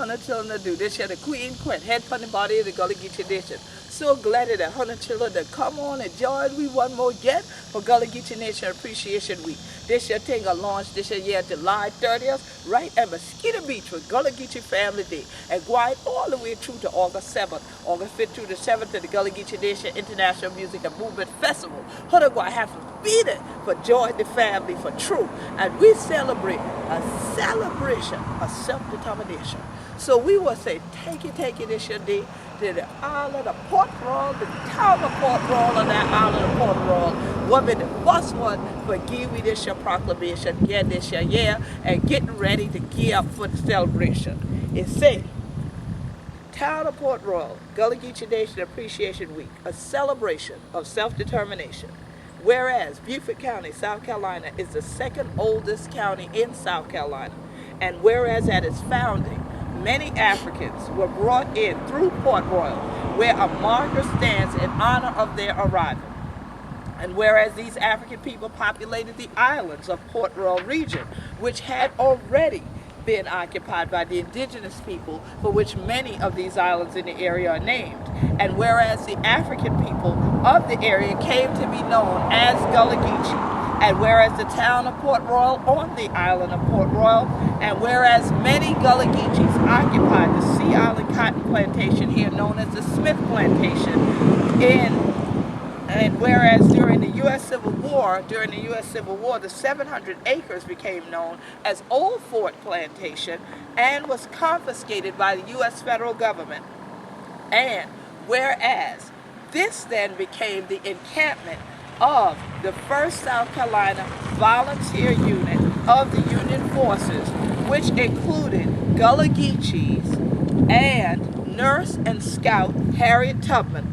100 children to do. This year the Queen Quet, head from the body of the Gullah Geechee Nation. So glad that 100 children to come on and join we one more yet for Gullah Geechee Nation Appreciation Week. This year thing will launch this year July 30th, right at Mosquito Beach with Gullah Geechee Family Day. And going all the way through to August 7th, August 5th through the 7th of the Gullah Geechee Nation International Music and Movement Festival. Who's going to have to beat it for join the family for true. And we celebrate a celebration of self-determination. So we will say, take it this year day to the island of Port Royal, the town of Port Royal, and that island of Port Royal will be the first one for give we this year proclamation, get this year, yeah, and getting ready to gear up for the celebration. It say, town of Port Royal, Gullah Geechee Nation Appreciation Week, a celebration of self-determination. Whereas Beaufort County, South Carolina is the second oldest county in South Carolina, and whereas at its founding, many Africans were brought in through Port Royal, where a marker stands in honor of their arrival. And whereas these African people populated the islands of Port Royal region, which had already been occupied by the indigenous people, for which many of these islands in the area are named. And whereas the African people of the area came to be known as Gullah Geechee, and whereas the town of Port Royal on the island of Port Royal, and whereas many Gullah Geechees occupied the Sea Island cotton plantation here known as the Smith Plantation, and whereas during the U.S. Civil War, the 700 acres became known as Old Fort Plantation and was confiscated by the U.S. federal government. And whereas this then became the encampment of the 1st South Carolina Volunteer Unit of the Union Forces, which included Gullah Geechees and Nurse and Scout Harriet Tubman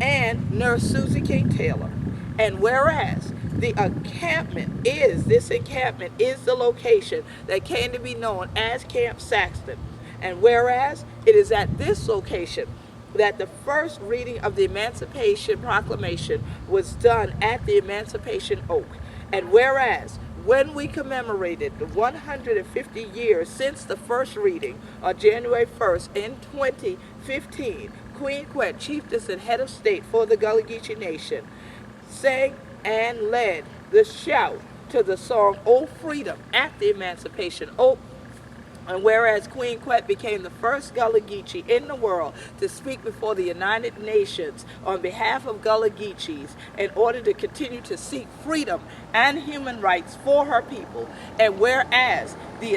and Nurse Susie King Taylor. And whereas this encampment is the location that came to be known as Camp Saxton. And whereas it is at this location that the first reading of the Emancipation Proclamation was done at the Emancipation Oak. And whereas when we commemorated the 150 years since the first reading on January 1st in 2015, Queen Quet, Chiefess and Head of State for the Gullah Geechee Nation, sang and led the shout to the song "Oh Freedom" at the Emancipation Oak. And whereas Queen Quet became the first Gullah Geechee in the world to speak before the United Nations on behalf of Gullah Geechees in order to continue to seek freedom and human rights for her people, and whereas she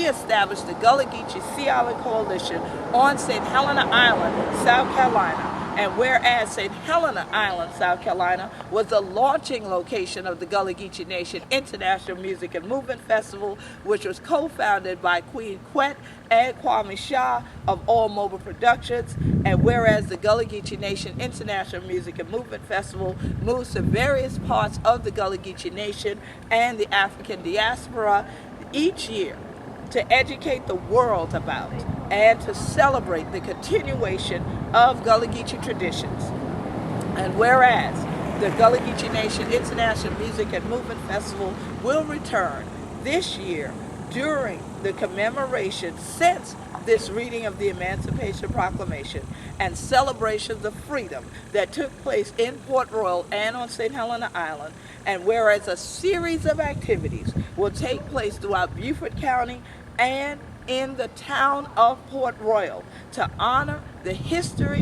established the Gullah Geechee Sea Island Coalition on St. Helena Island, South Carolina. And whereas St. Helena Island, South Carolina, was the launching location of the Gullah Geechee Nation International Music and Movement Festival, which was co-founded by Queen Quet and Kwame Shah of All Mobile Productions, and whereas the Gullah Geechee Nation International Music and Movement Festival moves to various parts of the Gullah Geechee Nation and the African diaspora each year to educate the world about and to celebrate the continuation of Gullah Geechee traditions. And whereas the Gullah Geechee Nation International Music and Movement Festival will return this year during the commemoration since this reading of the Emancipation Proclamation and celebrations of freedom that took place in Port Royal and on St. Helena Island, and whereas a series of activities will take place throughout Beaufort County and in the town of Port Royal to honor the history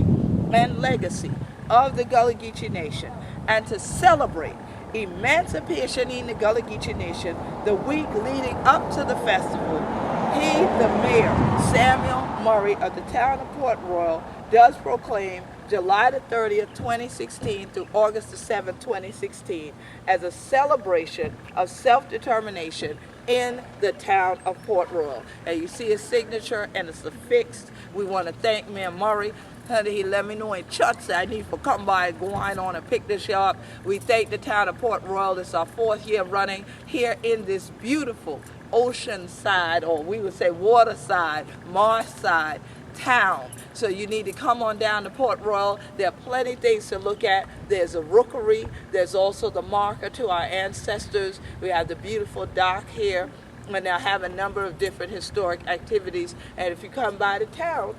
and legacy of the Gullah Geechee Nation and to celebrate emancipation in the Gullah Geechee Nation the week leading up to the festival. He, the mayor, Samuel Murray of the town of Port Royal, does proclaim July the 30th, 2016 through August the 7th, 2016 as a celebration of self-determination in the town of Port Royal. And you see his signature and it's affixed. We want to thank Mayor Murray. He let me know in church that I need to come by and go on and pick this up. We thank the town of Port Royal. It's our 4th year running here in this beautiful ocean side, or we would say waterside, marsh side town. So you need to come on down to Port Royal. There are plenty of things to look at. There's a rookery. There's also the marker to our ancestors. We have the beautiful dock here. And they'll have a number of different historic activities. And if you come by the town,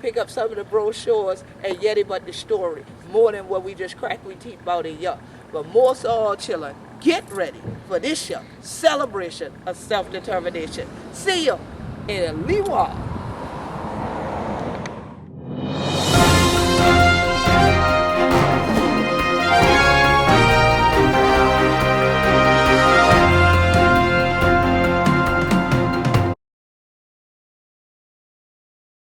pick up some of the brochures and get about the story. More than what we just crack we teeth about in here. But more so all children, get ready for this year celebration of self-determination. See you in Liwa.